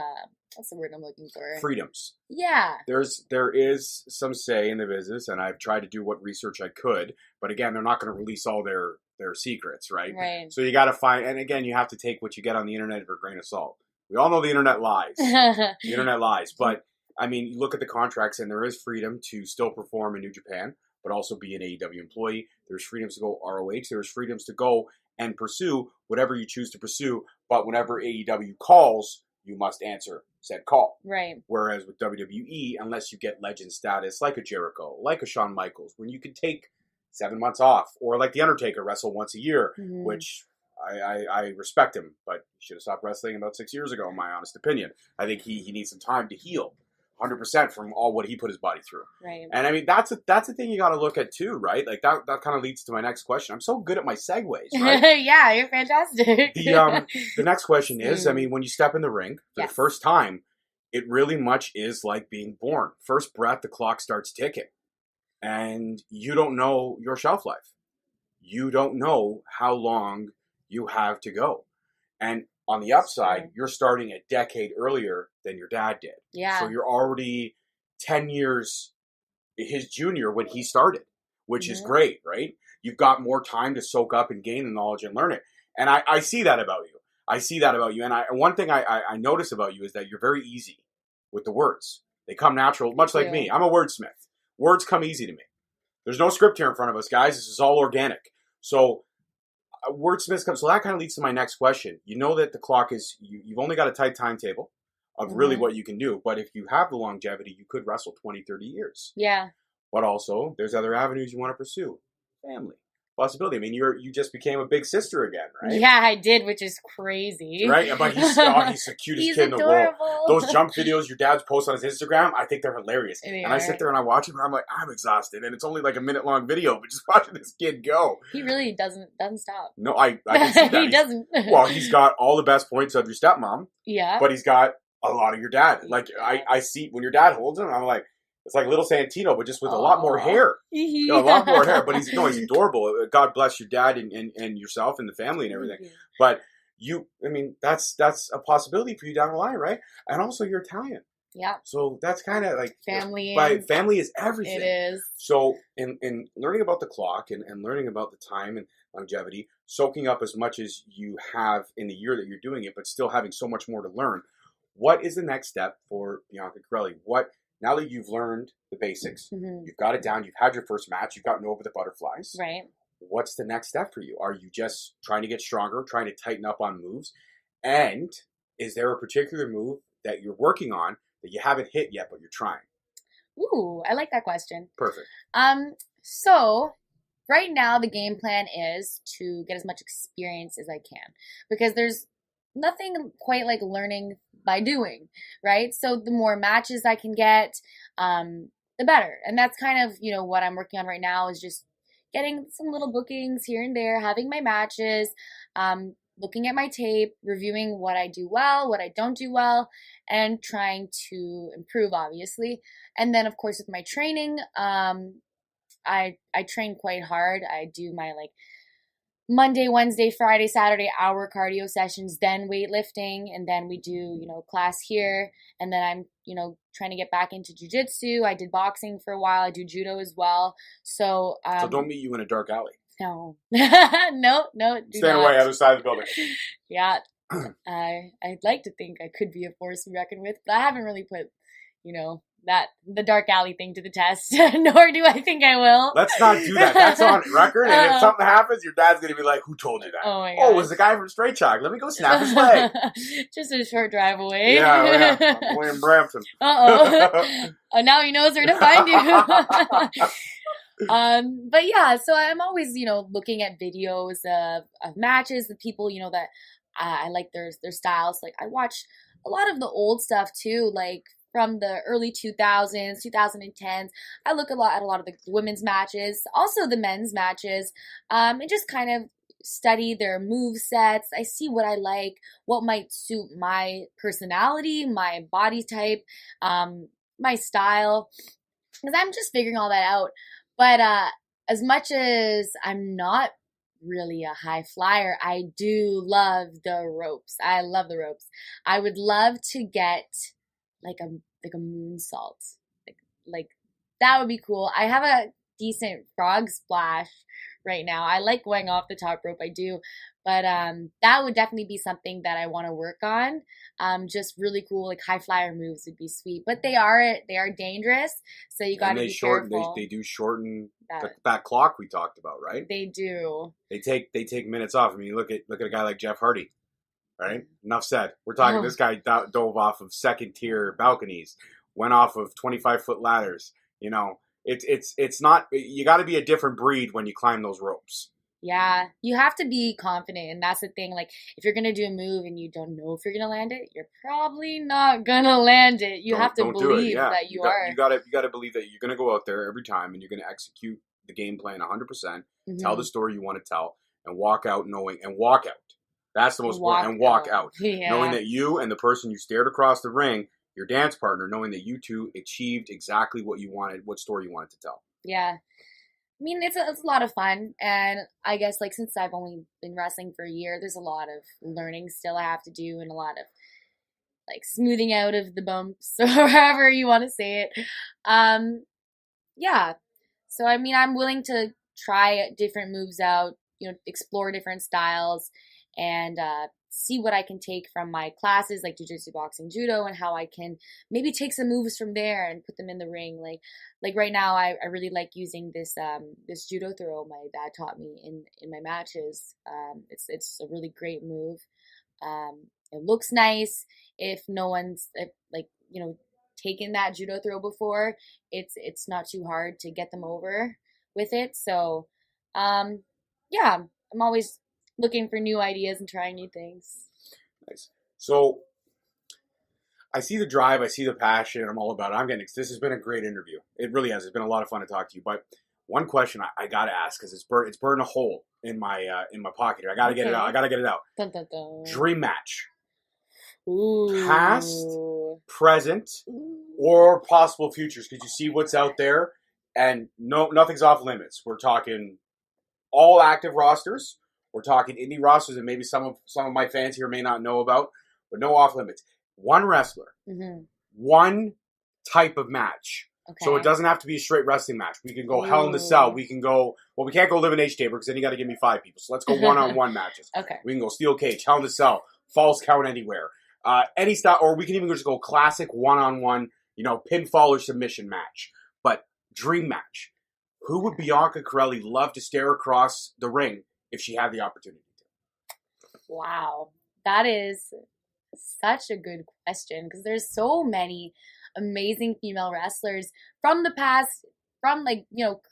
what's the word I'm looking for?
Freedoms.
Yeah.
There is some say in the business, and I've tried to do what research I could, but again, they're not going to release all their secrets, right?
Right.
So you got to find, and again, you have to take what you get on the internet for a grain of salt. We all know the internet lies. The internet lies, but I mean, you look at the contracts, and there is freedom to still perform in New Japan, but also be an AEW employee. There's freedoms to go ROH. There's freedoms to go and pursue whatever you choose to pursue, but whenever AEW calls, you must answer said call.
Right.
Whereas with WWE, unless you get legend status like a Jericho, like a Shawn Michaels, when you can take 7 months off, or like The Undertaker wrestle once a year, which I respect him, but he should have stopped wrestling about 6 years ago, in my honest opinion. I think he needs some time to heal 100% from all what he put his body through.
Right.
And I mean, that's a thing you got to look at too, right? Like that kind of leads to my next question. I'm so good at my segues, right?
Yeah, you're fantastic.
The next question is, I mean, when you step in the ring for the first time, it really much is like being born. First breath, the clock starts ticking. And you don't know your shelf life. You don't know how long you have to go. And on the upside, you're starting a decade earlier than your dad did.
Yeah.
So you're already 10 years his junior when he started, which is great, right? You've got more time to soak up and gain the knowledge and learn it. And I see that about you. I see that about you. And one thing I notice about you is that you're very easy with the words. They come natural, much like me. I'm a wordsmith. Words come easy to me. There's no script here in front of us, guys. This is all organic. So wordsmiths come. So that kind of leads to my next question. You know that the clock is, you've only got a tight timetable of really what you can do. But if you have the longevity, you could wrestle 20, 30 years.
Yeah.
But also, there's other avenues you want to pursue. Family. Possibility. I mean, you just became a big sister again, right?
Yeah, I did, which is crazy.
Right? But he's the cutest kid in the world. Those jump videos your dad's post on his Instagram, I think they're hilarious. And I sit there and I watch them and I'm like, I'm exhausted. And it's only like a minute-long video, but just watching this kid go.
He really doesn't stop.
No, I can see that.
He doesn't.
Well, he's got all the best points of your stepmom.
Yeah.
But he's got a lot of your dad. Like, I see when your dad holds him, I'm like, it's like little Santino, but just with a lot more hair. A lot more hair. But he's adorable. God bless your dad and yourself and the family and everything. But that's a possibility for you down the line, right? And also you're Italian.
Yeah.
So that's kind of like
family.
Family is everything.
It is.
So in learning about the clock and learning about the time and longevity, soaking up as much as you have in the year that you're doing it, but still having so much more to learn, what is the next step for Bianca Carelli? Now that you've learned the basics, you've got it down, you've had your first match, you've gotten over the butterflies.
Right.
What's the next step for you? Are you just trying to get stronger, trying to tighten up on moves? And is there a particular move that you're working on that you haven't hit yet, but you're trying?
Ooh, I like that question.
Perfect.
So right now the game plan is to get as much experience as I can, because there's nothing quite like learning by doing, right? So the more matches I can get, the better. And that's kind of, what I'm working on right now is just getting some little bookings here and there, having my matches, looking at my tape, reviewing what I do well, what I don't do well, and trying to improve, obviously. And then, of course, with my training, I train quite hard. I do my Monday, Wednesday, Friday, Saturday hour cardio sessions, then weightlifting, and then we do, class here. And then I'm, trying to get back into jiu-jitsu. I did boxing for a while. I do judo as well. So
don't meet you in a dark alley.
No. No.
Stand away, other side of the building.
Yeah. I'd like to think I could be a force to be reckoned with, but I haven't really put, the dark alley thing to the test, nor do I think I will.
Let's not do that. That's on record, and if something happens, your dad's going to be like, who told you that?
Oh, my
Oh,
God.
it was the guy from Straight Chalk. Let me go snap his leg.
Just a short drive away.
Yeah. I'm William Brampton.
Uh-oh. Now he knows where to find you. But yeah, so I'm always, looking at videos of matches, the people, that I like their styles. Like, I watch a lot of the old stuff too, like from the early 2000s, 2010s. I look at a lot of the women's matches, also the men's matches, and just kind of study their move sets. I see what I like, what might suit my personality, my body type, my style, because I'm just figuring all that out. But as much as I'm not really a high flyer, I do love the ropes. I love the ropes. I would love to get like a moonsault. Like that would be cool. I have a decent frog splash right now. I like going off the top rope, I do. But that would definitely be something that I want to work on. Just really cool, like high flyer moves would be sweet. But they are dangerous, so you got to be careful.
They do shorten that clock we talked about, right?
They do.
They take minutes off. I mean, you look at a guy like Jeff Hardy, right? Enough said. We're talking. This guy dove off of second tier balconies, went off of 25-foot ladders. It's not. You got to be a different breed when you climb those ropes.
Yeah, you have to be confident, and that's the thing. Like, if you're gonna do a move and you don't know if you're gonna land it, you're probably not gonna land it. You have to believe that you are.
You gotta believe that you're gonna go out there every time and you're gonna execute the game plan 100%. Mm-hmm. Tell the story you want to tell, and walk out knowing. And walk out. That's the most important. And walk out, knowing that you and the person you stared across the ring, your dance partner, knowing that you two achieved exactly what you wanted, what story you wanted to tell.
Yeah. I mean, it's a lot of fun, and I guess, like, since I've only been wrestling for a year, there's a lot of learning still I have to do, and a lot of, like, smoothing out of the bumps, or however you want to say it. Yeah. So, I mean, I'm willing to try different moves out, explore different styles, and see what I can take from my classes, like jiu-jitsu, boxing, judo, and how I can maybe take some moves from there and put them in the ring. Like right now, I really like using this judo throw my dad taught me in my matches. It's a really great move. It looks nice. If no one's taken that judo throw before, it's not too hard to get them over with it. So, yeah, I'm always looking for new ideas and trying new things.
Nice. So I see the drive, I see the passion, I'm all about it. This has been a great interview. It really has. It's been a lot of fun to talk to you. But one question I gotta ask, because it's burned a hole in my pocket here. I gotta get it out.
Dun, dun, dun.
Dream match.
Ooh.
Past, present, or possible futures. Because you see what's out there, and nothing's off limits. We're talking all active rosters. We're talking indie rosters that maybe some of my fans here may not know about, but no off limits. One wrestler, one type of match. Okay. So it doesn't have to be a straight wrestling match. We can go Hell in the Cell. We can go, we can't go Elimination Chamber because then you got to give me 5 people. So let's go one-on-one matches. Okay. We can go Steel Cage, Hell in the Cell, Falls Count Anywhere. Any style, or we can even just go classic one-on-one, pinfall or submission match. But dream match. Who would Bianca Carelli love to stare across the ring if she had the opportunity to?
Wow. That is such a good question, because there's so many amazing female wrestlers from the past, from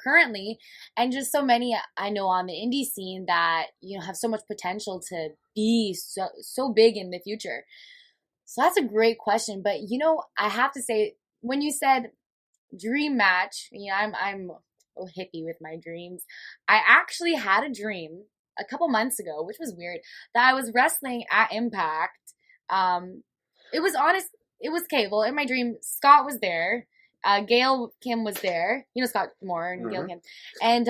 currently, and just so many I know on the indie scene that, have so much potential to be so big in the future. So that's a great question. But, I have to say, when you said dream match, I'm a hippie with my dreams. I actually had a dream a couple months ago, which was weird, that I was wrestling at Impact. It was cable. In my dream, Scott was there. Gail Kim was there. Scott Moore and Gail Kim. And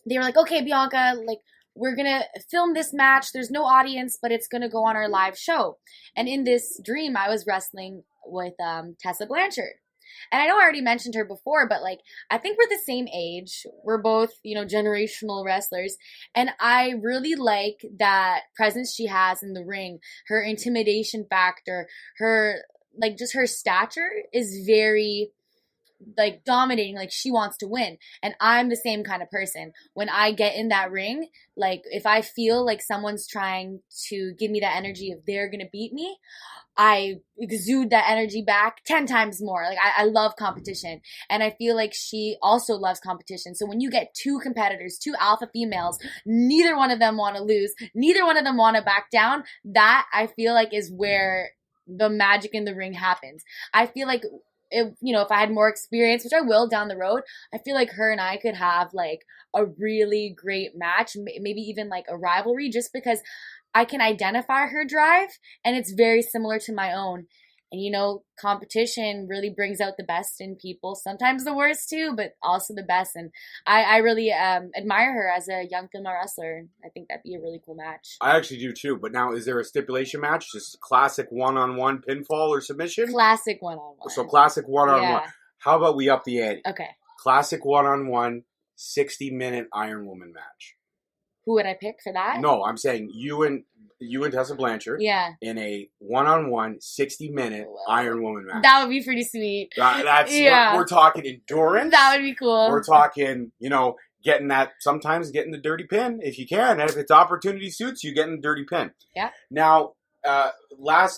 they were like, okay, Bianca, we're going to film this match. There's no audience, but it's going to go on our live show. And in this dream, I was wrestling with Tessa Blanchard. And I know I already mentioned her before, but I think we're the same age. We're both, generational wrestlers. And I really like that presence she has in the ring, her intimidation factor, her like, just her stature is very, like, dominating. Like, she wants to win, and I'm the same kind of person. When I get in that ring, like, if I feel like someone's trying to give me that energy of they're gonna beat me, I exude that energy back 10 times more. Like, I love competition, and I feel like she also loves competition. So when you get two competitors, two alpha females, neither one of them want to lose, neither one of them want to back down, that I feel like is where the magic in the ring happens. I feel like if I had more experience, which I will down the road, I feel like her and I could have like a really great match, maybe even like a rivalry, just because I can identify her drive and it's very similar to my own. And competition really brings out the best in people, sometimes the worst too, but also the best. And I really admire her as a young female wrestler. I think that'd be a really cool match.
I actually do too. But now, is there a stipulation match? Just classic one-on-one pinfall or submission?
Classic one-on-one.
So classic one-on-one.
Yeah.
How about we up the ante?
Okay.
Classic one-on-one 60-minute Iron Woman match.
Who would I pick for that?
No, I'm saying you and Tessa Blanchard.
Yeah.
In a one-on-one 60-minute Iron Woman match.
That would be pretty sweet.
We're talking endurance.
That would be cool.
We're talking, getting the dirty pin if you can, and if it's opportunity suits you, getting the dirty pin.
Yeah.
Now, my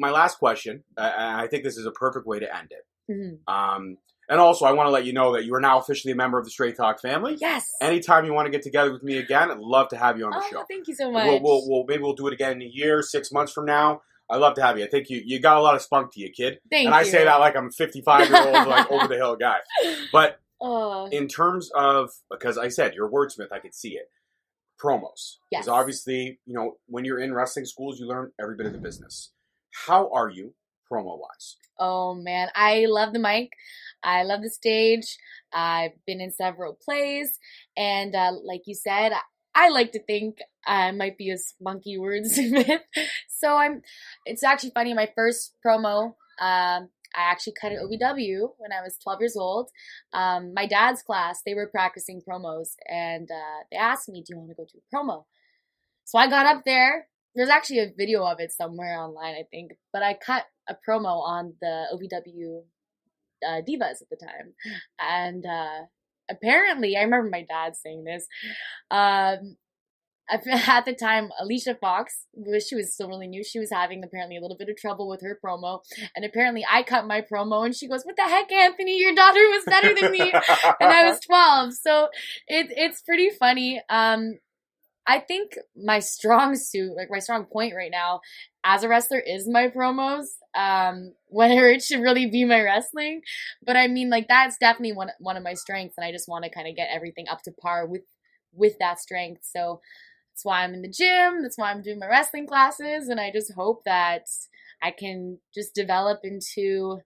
last question, I think this is a perfect way to end it.
Mm-hmm.
And also, I want to let you know that you are now officially a member of the Straight Talk family.
Yes.
Anytime you want to get together with me again, I'd love to have you on the show.
Thank you so much.
Maybe we'll do it again in a year, 6 months from now. I'd love to have you. I think you got a lot of spunk to you, kid.
Thank
you. And I say that like I'm a 55-year-old, like over the hill guy. But in terms of, because I said you're a wordsmith, I could see it. Promos.
Yes.
Because obviously, when you're in wrestling schools, you learn every bit of the business. How are you promo-wise?
Oh, man. I love the mic. I love the stage. I've been in several plays. And like you said, I like to think I might be a spunky wordsmith. So it's actually funny. My first promo, I actually cut at OVW when I was 12 years old. My dad's class, they were practicing promos. And they asked me, do you want to go do a promo? So I got up there. There's actually a video of it somewhere online, I think. But I cut a promo on the OVW divas at the time. And apparently, I remember my dad saying this, at the time, Alicia Fox, she was still really new, she was having apparently a little bit of trouble with her promo, and apparently I cut my promo, and she goes, what the heck, Anthony, your daughter was better than me, and I was 12, so it's pretty funny. I think my strong suit, like my strong point right now as a wrestler is my promos, whether it should really be my wrestling. But I mean, like, that's definitely one of my strengths, and I just want to kind of get everything up to par with that strength. So that's why I'm in the gym. That's why I'm doing my wrestling classes, and I just hope that I can just develop into,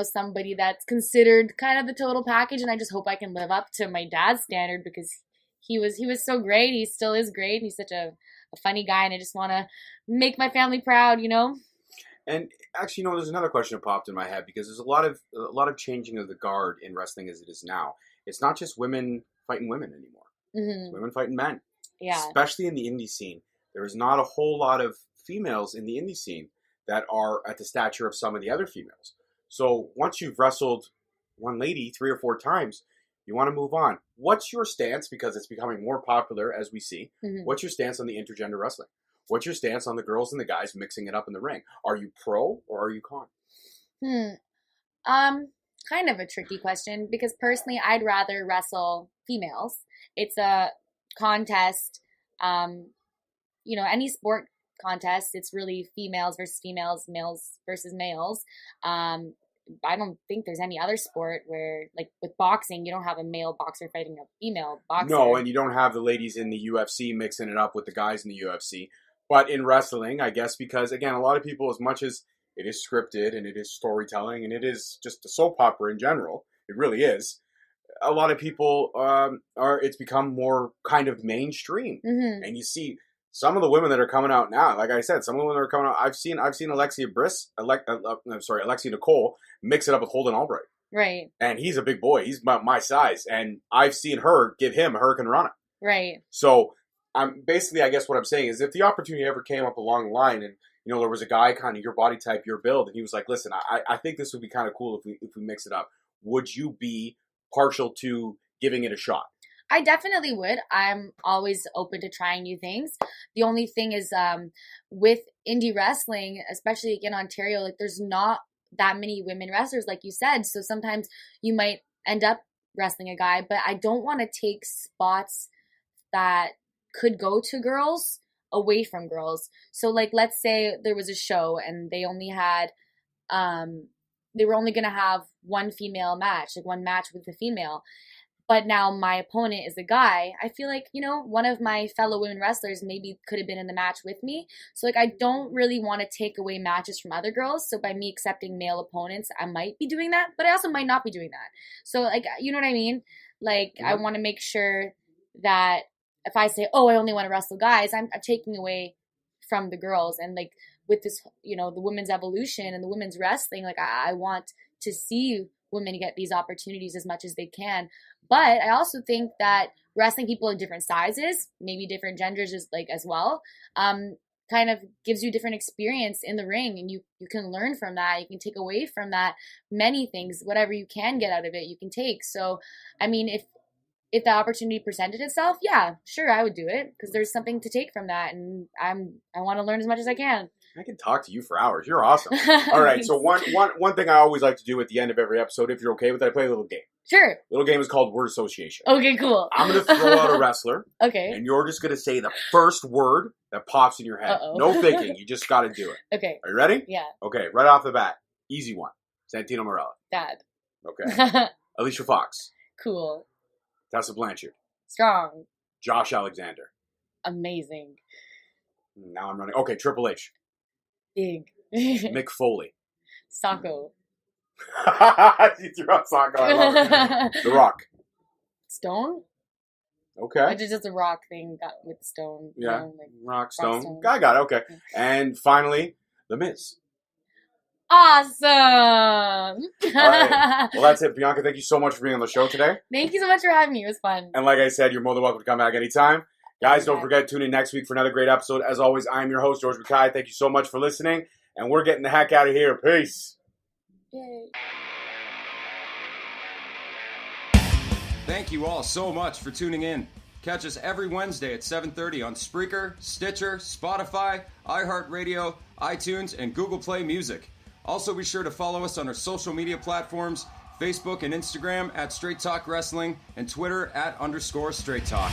somebody that's considered kind of the total package, and I just hope I can live up to my dad's standard, because he was so great. He still is great. He's such a funny guy, and I just want to make my family proud,
And actually, there's another question that popped in my head, because there's a lot of changing of the guard in wrestling as it is now. It's not just women fighting women anymore.
Mm-hmm.
It's women fighting men.
Yeah.
Especially in the indie scene. There is not a whole lot of females in the indie scene that are at the stature of some of the other females. So once you've wrestled one lady 3 or 4 times, you want to move on. What's your stance, because it's becoming more popular as we see, what's your stance on the intergender wrestling? What's your stance on the girls and the guys mixing it up in the ring? Are you pro or are you con?
Kind of a tricky question, because personally I'd rather wrestle females. It's a contest, any sport contest, it's really females versus females, males versus males. I don't think there's any other sport where, like with boxing, you don't have a male boxer fighting a female boxer.
No, and you don't have the ladies in the UFC mixing it up with the guys in the UFC. But in wrestling, I guess, because, again, a lot of people, as much as it is scripted and it is storytelling and it is just a soap opera in general, it really is, a lot of people it's become more kind of mainstream. Mm-hmm. And you see some of the women that are coming out now, like I said, some of the women that are coming out, I've seen Alexia Nicole mix it up with Holden Albright.
Right.
And he's a big boy. He's my size. And I've seen her give him a Hurricane Rana.
Right.
So basically, I guess what I'm saying is, if the opportunity ever came up along the line and, there was a guy kind of your body type, your build, and he was like, listen, I think this would be kind of cool if we mix it up. Would you be partial to giving it a shot?
I definitely would. I'm always open to trying new things. The only thing is, with indie wrestling, especially in Ontario, like there's not that many women wrestlers, like you said. So sometimes you might end up wrestling a guy, but I don't want to take spots that could go to girls away from girls. So like, let's say there was a show and they only had, they were only going to have one female match, like one match with a female. But now my opponent is a guy. I feel like, one of my fellow women wrestlers maybe could have been in the match with me. So like, I don't really want to take away matches from other girls. So by me accepting male opponents, I might be doing that, but I also might not be doing that. So like, you know what I mean? Like, I want to make sure that if I say, oh, I only want to wrestle guys, I'm taking away from the girls. And like with this, the women's evolution and the women's wrestling, like I want to see women get these opportunities as much as they can. But I also think that wrestling people of different sizes, maybe different genders as well, kind of gives you different experience in the ring, and you can learn from that. You can take away from that many things. Whatever you can get out of it, you can take. So, I mean, if the opportunity presented itself, yeah, sure, I would do it because there's something to take from that, and I want to learn as much as I can.
I can talk to you for hours. You're awesome. All right, so one thing I always like to do at the end of every episode, if you're okay with it, I play a little game.
Sure.
Little game is called word association.
Okay, cool.
I'm going to throw out a wrestler.
Okay.
And you're just going to say the first word that pops in your head.
Uh-oh.
No thinking. You just got to do it.
Okay.
Are you ready?
Yeah.
Okay, right off the bat. Easy one. Santino Marella.
Dad.
Okay. Alicia Fox.
Cool.
Tessa Blanchard.
Strong.
Josh Alexander.
Amazing.
Now I'm running. Okay, Triple H.
Big.
Mick Foley.
Sacco.
You threw out Sacco. I love it. The Rock.
Stone?
Okay.
I just a rock thing with Stone.
Yeah.
Like
Rock, Stone. I got it. Okay. And finally, The Miz.
Awesome.
All right. Well, that's it. Bianca, thank you so much for being on the show today.
Thank you so much for having me. It was fun.
And like I said, you're more than welcome to come back anytime. Guys, don't forget to tune in next week for another great episode. As always, I'm your host, George Mackay. Thank you so much for listening. And we're getting the heck out of here. Peace.
Yay.
Thank you all so much for tuning in. Catch us every Wednesday at 7:30 on Spreaker, Stitcher, Spotify, iHeartRadio, iTunes, and Google Play Music. Also, be sure to follow us on our social media platforms, Facebook and Instagram at Straight Talk Wrestling, and Twitter at _Straight Talk.